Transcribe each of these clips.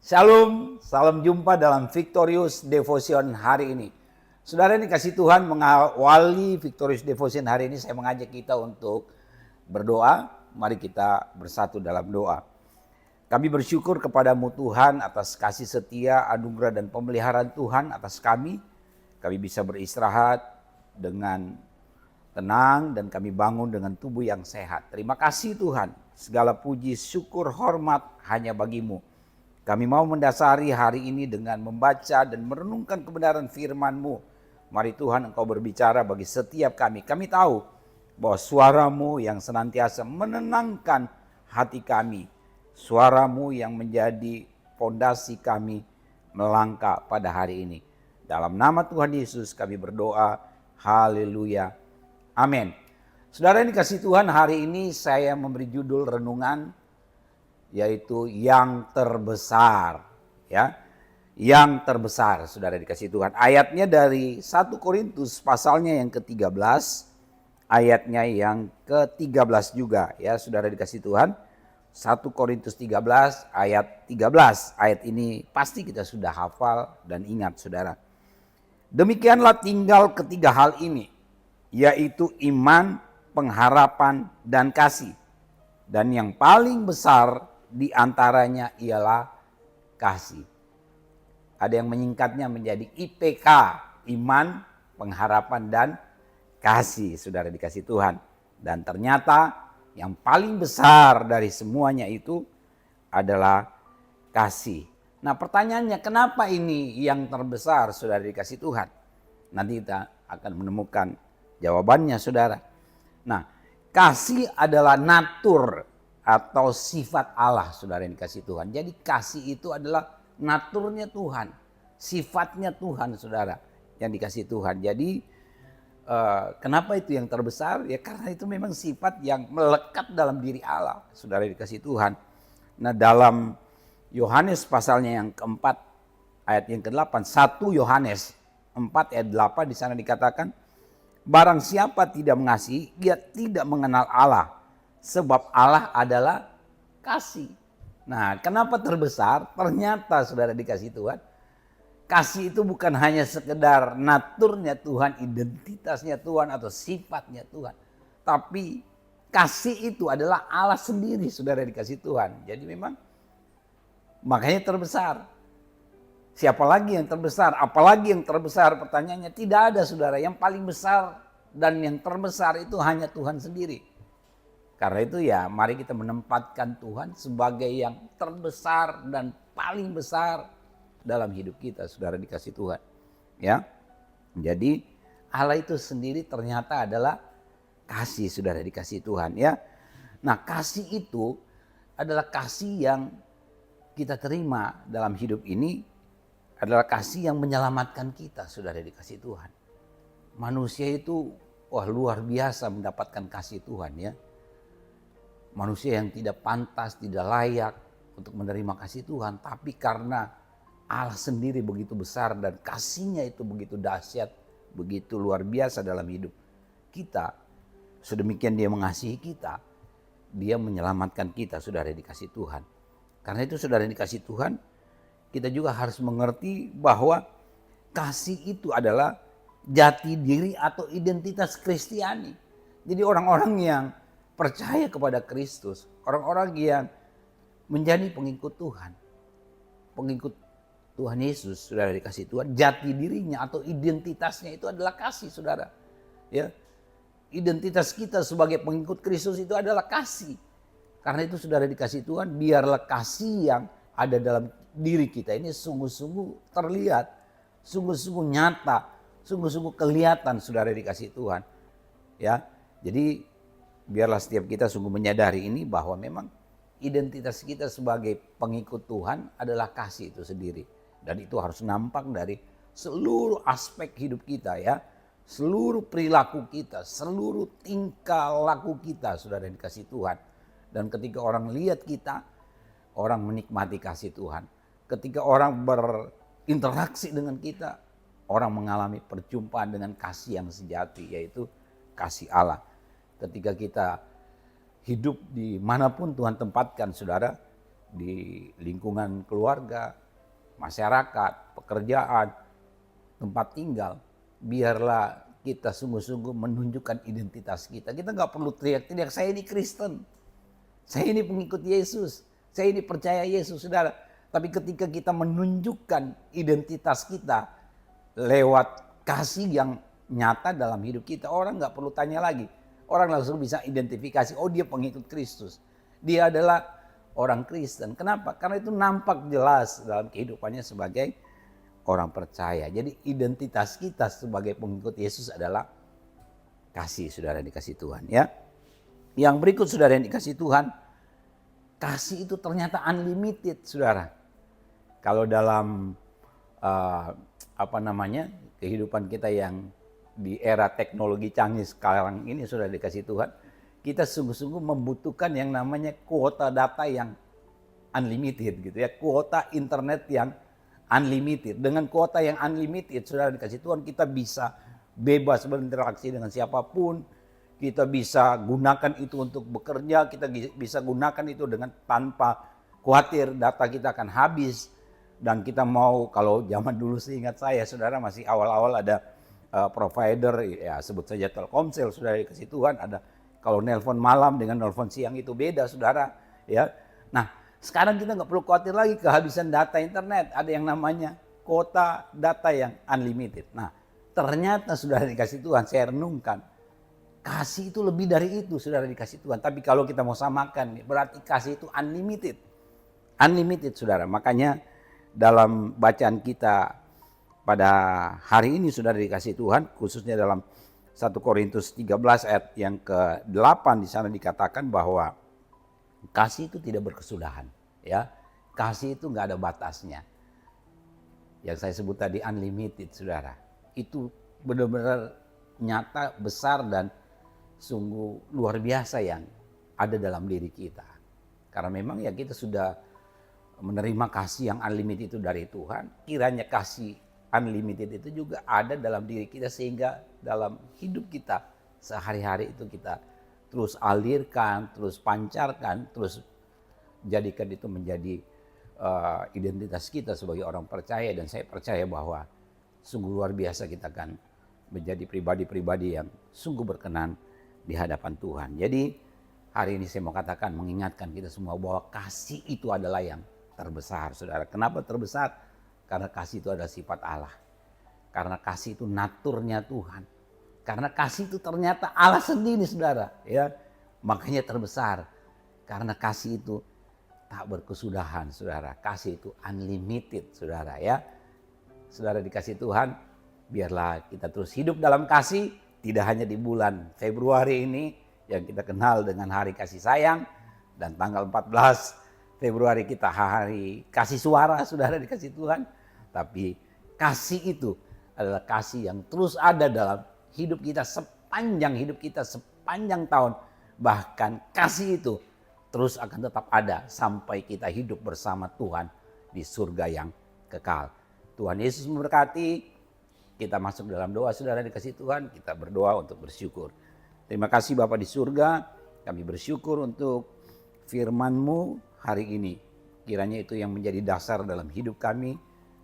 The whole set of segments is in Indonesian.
Shalom, salam jumpa dalam Victorious Devotion hari ini. Saudara ini kasih Tuhan mengawali Victorious Devotion hari ini, saya mengajak kita untuk berdoa. Mari kita bersatu dalam doa. Kami bersyukur kepadamu Tuhan atas kasih setia, anugerah dan pemeliharaan Tuhan atas kami. Kami bisa beristirahat dengan tenang dan kami bangun dengan tubuh yang sehat. Terima kasih Tuhan, segala puji, syukur, hormat hanya bagimu. Kami mau mendasari hari ini dengan membaca dan merenungkan kebenaran firman-Mu. Mari Tuhan Engkau berbicara bagi setiap kami. Kami tahu bahwa suara-Mu yang senantiasa menenangkan hati kami. Suara-Mu yang menjadi fondasi kami melangkah pada hari ini. Dalam nama Tuhan Yesus kami berdoa. Haleluya. Amin. Saudara ini kasih Tuhan, hari ini saya memberi judul renungan yaitu yang terbesar, ya. Yang terbesar, saudara dikasih Tuhan. Ayatnya dari 1 Korintus pasalnya yang ke-13, ayatnya yang ke-13 juga, ya, saudara dikasih Tuhan. 1 Korintus 13 ayat 13. Ayat ini pasti kita sudah hafal dan ingat, saudara. Demikianlah tinggal ketiga hal ini, yaitu iman, pengharapan, dan kasih. Dan yang paling besar di antaranya ialah kasih. Ada yang menyingkatnya menjadi IPK, iman, pengharapan, dan kasih, saudara dikasih Tuhan. Dan ternyata yang paling besar dari semuanya itu adalah kasih. Nah, pertanyaannya, kenapa ini yang terbesar, saudara dikasih Tuhan? Nanti kita akan menemukan jawabannya, saudara. Nah, kasih adalah natur atau sifat Allah, saudara yang dikasih Tuhan. Jadi kasih itu adalah naturnya Tuhan, sifatnya Tuhan, saudara yang dikasih Tuhan. Jadi kenapa itu yang terbesar? Ya karena itu memang sifat yang melekat dalam diri Allah, saudara yang dikasih Tuhan. Nah, dalam Yohanes pasalnya yang keempat, ayat yang ke-8, 1 Yohanes 4 ayat 8 di sana dikatakan, barang siapa tidak mengasihi, dia tidak mengenal Allah. Sebab Allah adalah kasih. Nah, kenapa terbesar? Ternyata saudara dikasih Tuhan, kasih itu bukan hanya sekedar naturnya Tuhan, identitasnya Tuhan atau sifatnya Tuhan. Tapi kasih itu adalah Allah sendiri, saudara dikasih Tuhan. Jadi memang makanya terbesar. Siapa lagi yang terbesar? Apalagi yang terbesar? Pertanyaannya tidak ada, saudara. Yang paling besar dan yang terbesar itu hanya Tuhan sendiri. Karena itu ya mari kita menempatkan Tuhan sebagai yang terbesar dan paling besar dalam hidup kita, saudara dikasih Tuhan. Ya, jadi Allah itu sendiri ternyata adalah kasih, saudara dikasih Tuhan. Ya, nah kasih itu adalah kasih yang kita terima dalam hidup ini, adalah kasih yang menyelamatkan kita, saudara dikasih Tuhan. Manusia itu luar biasa mendapatkan kasih Tuhan, ya. Manusia yang tidak pantas, tidak layak untuk menerima kasih Tuhan. Tapi karena Allah sendiri begitu besar dan kasihnya itu begitu dahsyat, begitu luar biasa dalam hidup kita. Sedemikian dia mengasihi kita, dia menyelamatkan kita, saudara dikasih Tuhan. Karena itu saudara dikasih Tuhan, kita juga harus mengerti bahwa kasih itu adalah jati diri atau identitas Kristiani. Jadi orang-orang yang percaya kepada Kristus, orang-orang yang menjadi pengikut Tuhan, pengikut Tuhan Yesus, saudara dikasih Tuhan, jati dirinya atau identitasnya itu adalah kasih, saudara. Ya, identitas kita sebagai pengikut Kristus itu adalah kasih. Karena itu saudara dikasih Tuhan, biarlah kasih yang ada dalam diri kita ini sungguh-sungguh terlihat, sungguh-sungguh nyata, sungguh-sungguh kelihatan, saudara dikasih Tuhan. Ya, jadi biarlah setiap kita sungguh menyadari ini bahwa memang identitas kita sebagai pengikut Tuhan adalah kasih itu sendiri. Dan itu harus nampak dari seluruh aspek hidup kita, ya. Seluruh perilaku kita, seluruh tingkah laku kita, saudara yang dikasih Tuhan. Dan ketika orang lihat kita, orang menikmati kasih Tuhan. Ketika orang berinteraksi dengan kita, orang mengalami perjumpaan dengan kasih yang sejati, yaitu kasih Allah. Ketika kita hidup dimanapun Tuhan tempatkan, saudara, di lingkungan keluarga, masyarakat, pekerjaan, tempat tinggal. Biarlah kita sungguh-sungguh menunjukkan identitas kita. Kita nggak perlu teriak-teriak, saya ini Kristen, saya ini pengikut Yesus, saya ini percaya Yesus, saudara. Tapi ketika kita menunjukkan identitas kita lewat kasih yang nyata dalam hidup kita, orang nggak perlu tanya lagi. Orang langsung bisa identifikasi, oh dia pengikut Kristus. Dia adalah orang Kristen. Kenapa? Karena itu nampak jelas dalam kehidupannya sebagai orang percaya. Jadi identitas kita sebagai pengikut Yesus adalah kasih, saudara yang dikasih Tuhan. Ya. Yang berikut, saudara yang dikasih Tuhan, kasih itu ternyata unlimited, saudara. Kalau dalam kehidupan kita yang di era teknologi canggih sekarang ini, sudah dikasih Tuhan, kita sungguh-sungguh membutuhkan yang namanya kuota data yang unlimited gitu ya, kuota internet yang unlimited. Dengan kuota yang unlimited, sudah dikasih Tuhan, kita bisa bebas berinteraksi dengan siapapun, kita bisa gunakan itu untuk bekerja, kita bisa gunakan itu dengan tanpa khawatir data kita akan habis. Dan kita mau, kalau zaman dulu seingat saya, saudara, masih awal-awal ada provider, ya sebut saja Telkomsel, sudah dikasih Tuhan, ada kalau nelpon malam dengan nelpon siang itu beda, saudara. Ya, nah sekarang kita nggak perlu khawatir lagi kehabisan data internet, ada yang namanya kuota data yang unlimited. Nah ternyata sudah dikasih Tuhan, saya renungkan, kasih itu lebih dari itu, sudah dikasih Tuhan. Tapi kalau kita mau samakan, berarti kasih itu unlimited, unlimited, saudara. Makanya dalam bacaan kita pada hari ini, sudah dikasih Tuhan, khususnya dalam 1 Korintus 13 ayat yang ke-8, di sana dikatakan bahwa kasih itu tidak berkesudahan, ya. Kasih itu nggak ada batasnya. Yang saya sebut tadi unlimited, saudara. Itu benar-benar nyata, besar, dan sungguh luar biasa yang ada dalam diri kita. Karena memang ya kita sudah menerima kasih yang unlimited itu dari Tuhan. Kiranya kasih unlimited itu juga ada dalam diri kita, sehingga dalam hidup kita sehari-hari itu kita terus alirkan, terus pancarkan, terus jadikan itu menjadi identitas kita sebagai orang percaya. Dan saya percaya bahwa sungguh luar biasa kita akan menjadi pribadi-pribadi yang sungguh berkenan di hadapan Tuhan. Jadi hari ini saya mau katakan, mengingatkan kita semua bahwa kasih itu adalah yang terbesar, saudara. Kenapa terbesar? Karena kasih itu adalah sifat Allah. Karena kasih itu naturnya Tuhan. Karena kasih itu ternyata Allah sendiri, saudara. Ya, makanya terbesar. Karena kasih itu tak berkesudahan, saudara. Kasih itu unlimited, saudara. Ya, saudara dikasih Tuhan, biarlah kita terus hidup dalam kasih. Tidak hanya di bulan Februari ini yang kita kenal dengan Hari Kasih Sayang, dan tanggal 14 Februari kita hari kasih suara, saudara dikasih Tuhan. Tapi kasih itu adalah kasih yang terus ada dalam hidup kita sepanjang hidup kita, sepanjang tahun. Bahkan kasih itu terus akan tetap ada sampai kita hidup bersama Tuhan di surga yang kekal. Tuhan Yesus memberkati. Kita masuk dalam doa, saudara dikasih Tuhan. Kita berdoa untuk bersyukur. Terima kasih Bapa di surga. Kami bersyukur untuk firman-Mu hari ini. Kiranya itu yang menjadi dasar dalam hidup kami.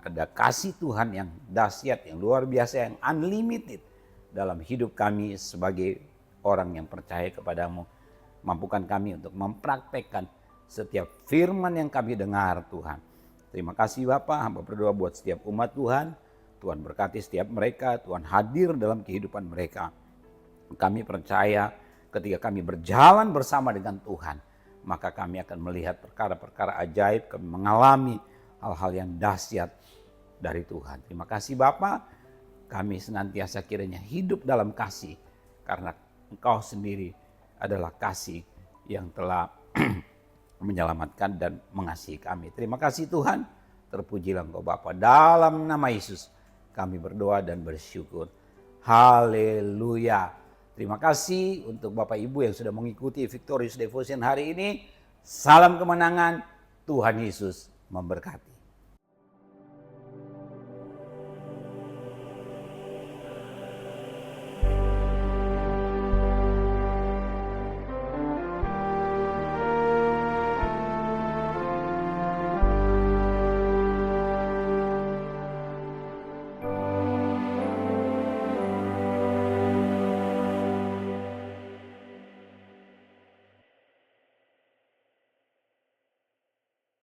Ada kasih Tuhan yang dahsyat, yang luar biasa, yang unlimited dalam hidup kami sebagai orang yang percaya kepadamu. Mampukan kami untuk mempraktekkan setiap firman yang kami dengar, Tuhan. Terima kasih Bapa, hamba berdoa buat setiap umat Tuhan. Tuhan berkati setiap mereka, Tuhan hadir dalam kehidupan mereka. Kami percaya ketika kami berjalan bersama dengan Tuhan, maka kami akan melihat perkara-perkara ajaib, kami mengalami hal-hal yang dahsyat dari Tuhan. Terima kasih Bapa, kami senantiasa kiranya hidup dalam kasih, karena Engkau sendiri adalah kasih yang telah menyelamatkan dan mengasihi kami. Terima kasih Tuhan, terpujilah Engkau Bapa. Dalam nama Yesus kami berdoa dan bersyukur. Haleluya. Terima kasih untuk Bapak Ibu yang sudah mengikuti Victorious Devotion hari ini. Salam kemenangan, Tuhan Yesus memberkati.